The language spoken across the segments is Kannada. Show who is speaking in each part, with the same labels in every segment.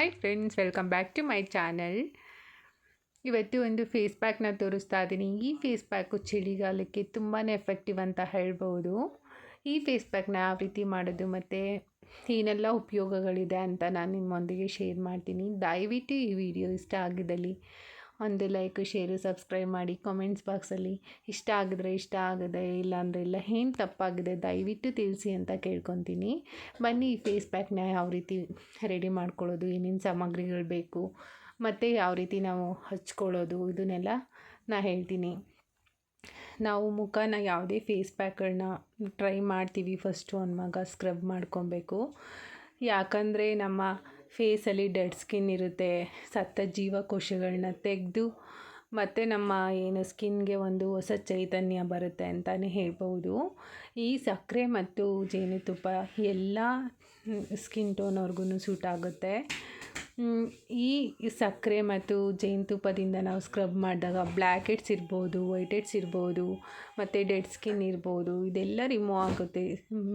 Speaker 1: Hi friends, welcome back to my channel. ಇವತ್ತು ಒಂದು ಫೇಸ್ ಪ್ಯಾಕ್ನ ತೋರಿಸ್ತಾ ಇದ್ದೀನಿ. ಈ ಫೇಸ್ ಪ್ಯಾಕು ಚಳಿಗಾಲಕ್ಕೆ ತುಂಬಾ ಎಫೆಕ್ಟಿವ್ ಅಂತ ಹೇಳ್ಬೋದು. ಈ ಫೇಸ್ ಪ್ಯಾಕ್ನ ಯಾವ ರೀತಿ ಮಾಡೋದು ಮತ್ತು ಏನೆಲ್ಲ ಉಪಯೋಗಗಳಿದೆ ಅಂತ ನಾನು ನಿಮ್ಮೊಂದಿಗೆ ಶೇರ್ ಮಾಡ್ತೀನಿ. ದಯವಿಟ್ಟು ಈ ವಿಡಿಯೋ ಇಷ್ಟ ಆಗಿದ್ದಲ್ಲಿ ಒಂದು ಲೈಕ್, ಶೇರು, ಸಬ್ಸ್ಕ್ರೈಬ್ ಮಾಡಿ. ಕಾಮೆಂಟ್ಸ್ ಬಾಕ್ಸಲ್ಲಿ ಇಷ್ಟ ಆಗಿದ್ರೆ ಇಷ್ಟ ಆಗಿದೆ, ಇಲ್ಲಾಂದರೆ ಇಲ್ಲ, ಏನು ತಪ್ಪಾಗಿದೆ ದಯವಿಟ್ಟು ತಿಳಿಸಿ ಅಂತ ಕೇಳ್ಕೊತೀನಿ. ಬನ್ನಿ ಈ ಫೇಸ್ ಪ್ಯಾಕ್ನ ಯಾವ ರೀತಿ ರೆಡಿ ಮಾಡ್ಕೊಳ್ಳೋದು, ಏನೇನು ಸಾಮಗ್ರಿಗಳು ಬೇಕು ಮತ್ತು ಯಾವ ರೀತಿ ನಾವು ಹಚ್ಕೊಳ್ಳೋದು ಇದನ್ನೆಲ್ಲ ನಾನು ಹೇಳ್ತೀನಿ. ನಾವು ಮುಖನ ಯಾವುದೇ ಫೇಸ್ ಪ್ಯಾಕ್ಗಳನ್ನ ಟ್ರೈ ಮಾಡ್ತೀವಿ, ಫಸ್ಟು ಮಗ ಸ್ಕ್ರಬ್ ಮಾಡ್ಕೊಬೇಕು. ಯಾಕಂದರೆ ನಮ್ಮ ಫೇಸಲ್ಲಿ ಡೆಡ್ ಸ್ಕಿನ್ ಇರುತ್ತೆ, ಸತ್ತ ಜೀವಕೋಶಗಳನ್ನ ತೆಗೆದು ಮತ್ತು ನಮ್ಮ ಏನು ಸ್ಕಿನ್ಗೆ ಒಂದು ಹೊಸ ಚೈತನ್ಯ ಬರುತ್ತೆ ಅಂತಲೇ ಹೇಳ್ಬೋದು. ಈ ಸಕ್ಕರೆ ಮತ್ತು ಜೇನುತುಪ್ಪ ಎಲ್ಲ ಸ್ಕಿನ್ ಟೋನವ್ರಿಗೂ ಸೂಟ್ ಆಗುತ್ತೆ. ಈ ಸಕ್ಕರೆ ಮತ್ತು ಜೇನುತುಪ್ಪದಿಂದ ನಾವು ಸ್ಕ್ರಬ್ ಮಾಡಿದಾಗ ಬ್ಲ್ಯಾಕ್ ಹೆಡ್ಸ್ ಇರ್ಬೋದು, ವೈಟ್ ಹೆಡ್ಸ್ ಇರ್ಬೋದು ಮತ್ತು ಡೆಡ್ ಸ್ಕಿನ್ ಇರ್ಬೋದು, ಇದೆಲ್ಲ ರಿಮೂವ್ ಆಗುತ್ತೆ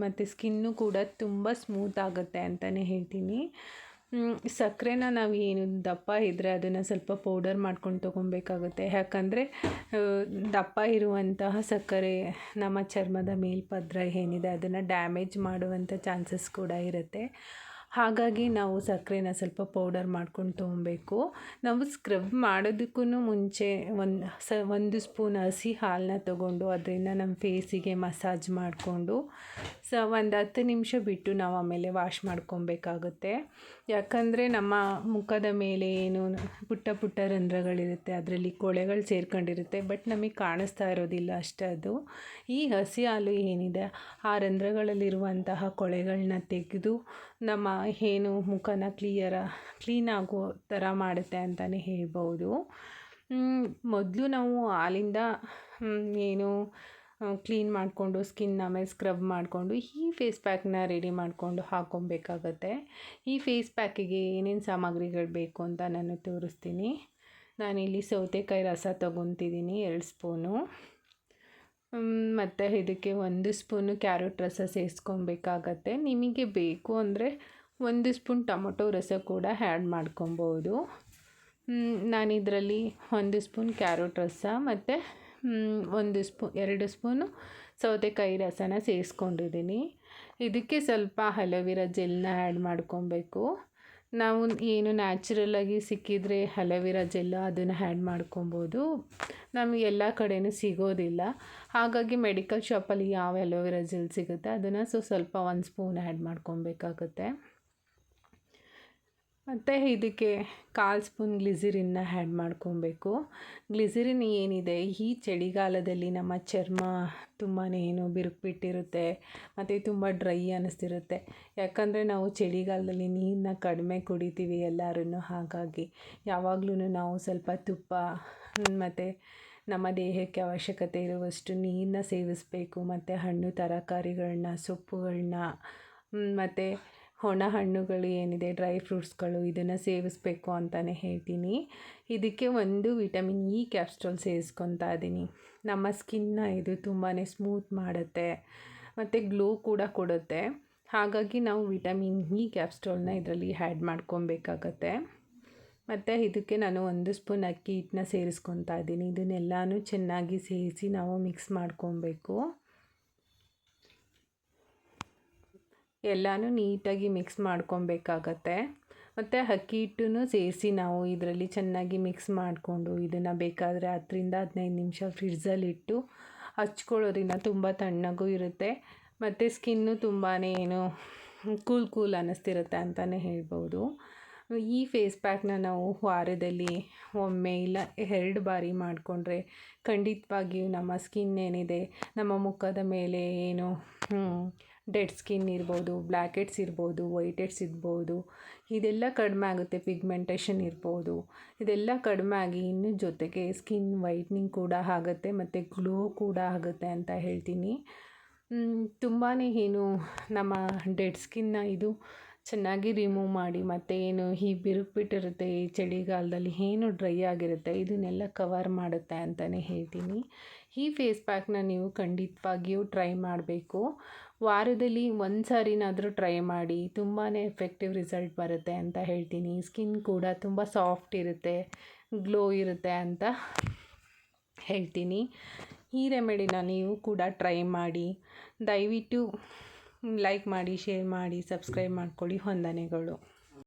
Speaker 1: ಮತ್ತು ಸ್ಕಿನ್ನು ಕೂಡ ತುಂಬ ಸ್ಮೂತ್ ಆಗುತ್ತೆ ಅಂತಲೇ ಹೇಳ್ತೀನಿ. ಸಕ್ಕರೆನ ನಾವು ಏನು ದಪ್ಪ ಇದ್ದರೆ ಅದನ್ನು ಸ್ವಲ್ಪ ಪೌಡರ್ ಮಾಡ್ಕೊಂಡು ತೊಗೊಬೇಕಾಗುತ್ತೆ. ಯಾಕಂದರೆ ದಪ್ಪ ಇರುವಂತಹ ಸಕ್ಕರೆ ನಮ್ಮ ಚರ್ಮದ ಮೇಲ್ಪದ್ರ ಏನಿದೆ ಅದನ್ನು ಡ್ಯಾಮೇಜ್ ಮಾಡುವಂಥ ಚಾನ್ಸಸ್ ಕೂಡ ಇರುತ್ತೆ. ಹಾಗಾಗಿ ನಾವು ಸಕ್ಕರೆನ ಸ್ವಲ್ಪ ಪೌಡರ್ ಮಾಡ್ಕೊಂಡು ತೊಗೊಬೇಕು. ನಾವು ಸ್ಕ್ರಬ್ ಮಾಡೋದಕ್ಕೂ ಮುಂಚೆ ಒಂದು ಸ್ಪೂನ್ ಹಸಿ ಹಾಲನ್ನ ತೊಗೊಂಡು ಅದರಿಂದ ನಮ್ಮ ಫೇಸಿಗೆ ಮಸಾಜ್ ಮಾಡಿಕೊಂಡು ಒಂದು 10 ನಿಮಿಷ ಬಿಟ್ಟು ನಾವು ಆಮೇಲೆ ವಾಶ್ ಮಾಡ್ಕೊಬೇಕಾಗುತ್ತೆ. ಯಾಕಂದರೆ ನಮ್ಮ ಮುಖದ ಮೇಲೆ ಏನು ಪುಟ್ಟ ಪುಟ್ಟ ರಂಧ್ರಗಳಿರುತ್ತೆ, ಅದರಲ್ಲಿ ಕೊಳೆಗಳು ಸೇರ್ಕೊಂಡಿರುತ್ತೆ, ಬಟ್ ನಮಗೆ ಕಾಣಿಸ್ತಾ ಇರೋದಿಲ್ಲ ಅಷ್ಟೇ. ಅದು ಈ ಹಸಿ ಹಾಲು ಏನಿದೆ ಆ ರಂಧ್ರಗಳಲ್ಲಿರುವಂತಹ ಕೊಳೆಗಳನ್ನ ತೆಗೆದು ನಮ್ಮ ಏನು ಮುಖನ ಕ್ಲೀನ್ ಆಗೋ ಥರ ಮಾಡುತ್ತೆ ಅಂತಲೇ ಹೇಳ್ಬೋದು. ಮೊದಲು ನಾವು ಹಾಲಿಂದ ಏನು ಕ್ಲೀನ್ ಮಾಡಿಕೊಂಡು ಸ್ಕಿನ್ ಆಮೇಲೆ ಸ್ಕ್ರಬ್ ಮಾಡಿಕೊಂಡು ಈ ಫೇಸ್ ಪ್ಯಾಕ್ನ ರೆಡಿ ಮಾಡಿಕೊಂಡು ಹಾಕ್ಕೊಬೇಕಾಗತ್ತೆ. ಈ ಫೇಸ್ ಪ್ಯಾಕಿಗೆ ಏನೇನು ಸಾಮಗ್ರಿಗಳು ಬೇಕು ಅಂತ ನಾನು ತೋರಿಸ್ತೀನಿ. ನಾನಿಲ್ಲಿ ಸೌತೆಕಾಯಿ ರಸ ತೊಗೊತಿದ್ದೀನಿ 2 ಸ್ಪೂನು, ಮತ್ತು ಇದಕ್ಕೆ 1 ಸ್ಪೂನು ಕ್ಯಾರೆಟ್ ರಸ ಸೇರಿಸ್ಕೊಬೇಕಾಗತ್ತೆ. ನಿಮಗೆ ಬೇಕು ಅಂದರೆ 1 ಸ್ಪೂನ್ ಟೊಮೊಟೊ ರಸ ಕೂಡ ಆ್ಯಡ್ ಮಾಡ್ಕೊಬೋದು. ನಾನಿದರಲ್ಲಿ 1 ಸ್ಪೂನ್ ಕ್ಯಾರೆಟ್ ರಸ ಮತ್ತು 2 ಸ್ಪೂನು ಸೌತೆಕಾಯಿ ರಸನ ಸೇರಿಸ್ಕೊಂಡಿದ್ದೀನಿ. ಇದಕ್ಕೆ ಸ್ವಲ್ಪ ಅಲೋವೆರಾ ಜೆಲ್ನ ಆ್ಯಡ್ ಮಾಡ್ಕೊಬೇಕು. ನಾವು ಏನು ನ್ಯಾಚುರಲಾಗಿ ಸಿಕ್ಕಿದರೆ ಅಲೋವೆರಾ ಜೆಲ್ ಅದನ್ನು ಆ್ಯಡ್ ಮಾಡ್ಕೊಬೋದು. ನಮಗೆ ಎಲ್ಲ ಕಡೆಯೂ ಸಿಗೋದಿಲ್ಲ, ಹಾಗಾಗಿ ಮೆಡಿಕಲ್ ಶಾಪಲ್ಲಿ ಯಾವ ಅಲೋವೆರಾ ಜೆಲ್ ಸಿಗುತ್ತೆ ಅದನ್ನು ಸ್ವಲ್ಪ 1 ಸ್ಪೂನ್ ಆ್ಯಡ್ ಮಾಡ್ಕೊಬೇಕಾಗುತ್ತೆ. ಮತ್ತು ಇದಕ್ಕೆ 1/4 ಸ್ಪೂನ್ ಗ್ಲಿಸರಿನ್ನ ಆ್ಯಡ್ ಮಾಡ್ಕೊಬೇಕು. ಗ್ಲಿಸರಿನ್ ಏನಿದೆ ಈ ಚಳಿಗಾಲದಲ್ಲಿ ನಮ್ಮ ಚರ್ಮ ತುಂಬಾ ಬಿರುಕುಬಿಟ್ಟಿರುತ್ತೆ ಮತ್ತು ತುಂಬ ಡ್ರೈ ಅನ್ನಿಸ್ತಿರುತ್ತೆ. ಯಾಕಂದರೆ ನಾವು ಚಳಿಗಾಲದಲ್ಲಿ ನೀರನ್ನ ಕಡಿಮೆ ಕುಡಿತೀವಿ ಎಲ್ಲರೂ. ಹಾಗಾಗಿ ಯಾವಾಗಲೂ ನಾವು ಸ್ವಲ್ಪ ತುಪ್ಪ ಮತ್ತು ನಮ್ಮ ದೇಹಕ್ಕೆ ಅವಶ್ಯಕತೆ ಇರುವಷ್ಟು ನೀರನ್ನ ಸೇವಿಸಬೇಕು. ಮತ್ತು ಹಣ್ಣು ತರಕಾರಿಗಳನ್ನ, ಸೊಪ್ಪುಗಳನ್ನ ಮತ್ತು ಒಣ ಹಣ್ಣುಗಳು ಏನಿದೆ ಡ್ರೈ ಫ್ರೂಟ್ಸ್ಗಳು ಇದನ್ನು ಸೇವಿಸಬೇಕು ಅಂತಲೇ ಹೇಳ್ತೀನಿ. ಇದಕ್ಕೆ 1 ವಿಟಮಿನ್ ಇ ಕ್ಯಾಪ್ಸೂಲ್ ಸೇರಿಸ್ಕೊತಾ ಇದ್ದೀನಿ. ನಮ್ಮ ಸ್ಕಿನ್ನ ಇದು ತುಂಬಾ ಸ್ಮೂತ್ ಮಾಡುತ್ತೆ ಮತ್ತು ಗ್ಲೋ ಕೂಡ ಕೊಡುತ್ತೆ. ಹಾಗಾಗಿ ನಾವು ವಿಟಮಿನ್ ಇ ಕ್ಯಾಪ್ಸೂಲ್ನ ಇದರಲ್ಲಿ ಆ್ಯಡ್ ಮಾಡ್ಕೊಬೇಕಾಗತ್ತೆ. ಮತ್ತು ಇದಕ್ಕೆ ನಾನು 1 ಸ್ಪೂನ್ ಅಕ್ಕಿ ಹಿಟ್ಟನ್ನ ಸೇರಿಸ್ಕೊತಾ ಇದ್ದೀನಿ. ಇದನ್ನೆಲ್ಲನೂ ಚೆನ್ನಾಗಿ ಸೇರಿಸಿ ನಾವು ಮಿಕ್ಸ್ ಮಾಡ್ಕೊಬೇಕು. ಎಲ್ಲನೂ ನೀಟಾಗಿ ಮಿಕ್ಸ್ ಮಾಡ್ಕೊಬೇಕಾಗತ್ತೆ. ಮತ್ತು ಅಕ್ಕಿ ಹಿಟ್ಟನ್ನು ಸೇರಿಸಿ ನಾವು ಇದರಲ್ಲಿ ಚೆನ್ನಾಗಿ ಮಿಕ್ಸ್ ಮಾಡಿಕೊಂಡು ಇದನ್ನು ಬೇಕಾದರೆ 10ರಿಂದ 15 ನಿಮಿಷ ಫ್ರಿಡ್ಜಲ್ಲಿಟ್ಟು ಹಚ್ಕೊಳ್ಳೋದ್ರಿಂದ ತುಂಬ ತಣ್ಣಗೂ ಇರುತ್ತೆ ಮತ್ತು ಸ್ಕಿನ್ನು ತುಂಬಾ ಕೂಲ್ ಅನ್ನಿಸ್ತಿರುತ್ತೆ ಅಂತಲೇ ಹೇಳ್ಬೋದು. ಈ ಫೇಸ್ ಪ್ಯಾಕ್ನ ನಾವು ವಾರದಲ್ಲಿ ಒಮ್ಮೆ ಇಲ್ಲ 2 ಬಾರಿ ಮಾಡಿಕೊಂಡ್ರೆ ಖಂಡಿತವಾಗಿಯೂ ನಮ್ಮ ಸ್ಕಿನ್ ಏನಿದೆ, ನಮ್ಮ ಮುಖದ ಮೇಲೆ ಏನು ಡೆಡ್ ಸ್ಕಿನ್ ಇರ್ಬೋದು, ಬ್ಲ್ಯಾಕ್ ಹೆಡ್ಸ್ ಇರ್ಬೋದು, ವೈಟ್ ಹೆಡ್ಸ್ ಇರ್ಬೋದು, ಇದೆಲ್ಲ ಕಡಿಮೆ ಆಗುತ್ತೆ. ಪಿಗ್ಮೆಂಟೇಷನ್ ಇರ್ಬೋದು, ಇದೆಲ್ಲ ಕಡಿಮೆ ಆಗಿ ಇನ್ನು ಜೊತೆಗೆ ಸ್ಕಿನ್ ವೈಟ್ನಿಂಗ್ ಕೂಡ ಆಗುತ್ತೆ ಮತ್ತು ಗ್ಲೋ ಕೂಡ ಆಗುತ್ತೆ ಅಂತ ಹೇಳ್ತೀನಿ. ತುಂಬಾ ನಮ್ಮ ಡೆಡ್ ಸ್ಕಿನ್ನ ಇದು ಚೆನ್ನಾಗಿ ರಿಮೂವ್ ಮಾಡಿ, ಮತ್ತು ಏನು ಈ ಬಿರುಕುಬಿಟ್ಟಿರುತ್ತೆ ಈ ಚಳಿಗಾಲದಲ್ಲಿ ಏನು ಡ್ರೈ ಆಗಿರುತ್ತೆ ಇದನ್ನೆಲ್ಲ ಕವರ್ ಮಾಡುತ್ತೆ ಅಂತಲೇ ಹೇಳ್ತೀನಿ. ಈ ಫೇಸ್ ಪ್ಯಾಕ್ನ ನೀವು ಖಂಡಿತವಾಗಿಯೂ ಟ್ರೈ ಮಾಡಬೇಕು. ವಾರದಲ್ಲಿ ಒಂದು ಸಾರಿನಾದರೂ ಟ್ರೈ ಮಾಡಿ, ತುಂಬಾ ಎಫೆಕ್ಟಿವ್ ರಿಸಲ್ಟ್ ಬರುತ್ತೆ ಅಂತ ಹೇಳ್ತೀನಿ. ಸ್ಕಿನ್ ಕೂಡ ತುಂಬ ಸಾಫ್ಟ್ ಇರುತ್ತೆ, ಗ್ಲೋ ಇರುತ್ತೆ ಅಂತ ಹೇಳ್ತೀನಿ. ಈ ರೆಮಿಡಿನ ನೀವು ಕೂಡ ಟ್ರೈ ಮಾಡಿ. ದಯವಿಟ್ಟು ಲೈಕ್ ಮಾಡಿ, ಶೇರ್ ಮಾಡಿ, ಸಬ್ಸ್ಕ್ರೈಬ್ ಮಾಡ್ಕೊಳ್ಳಿ. ವಂದನೆಗಳು.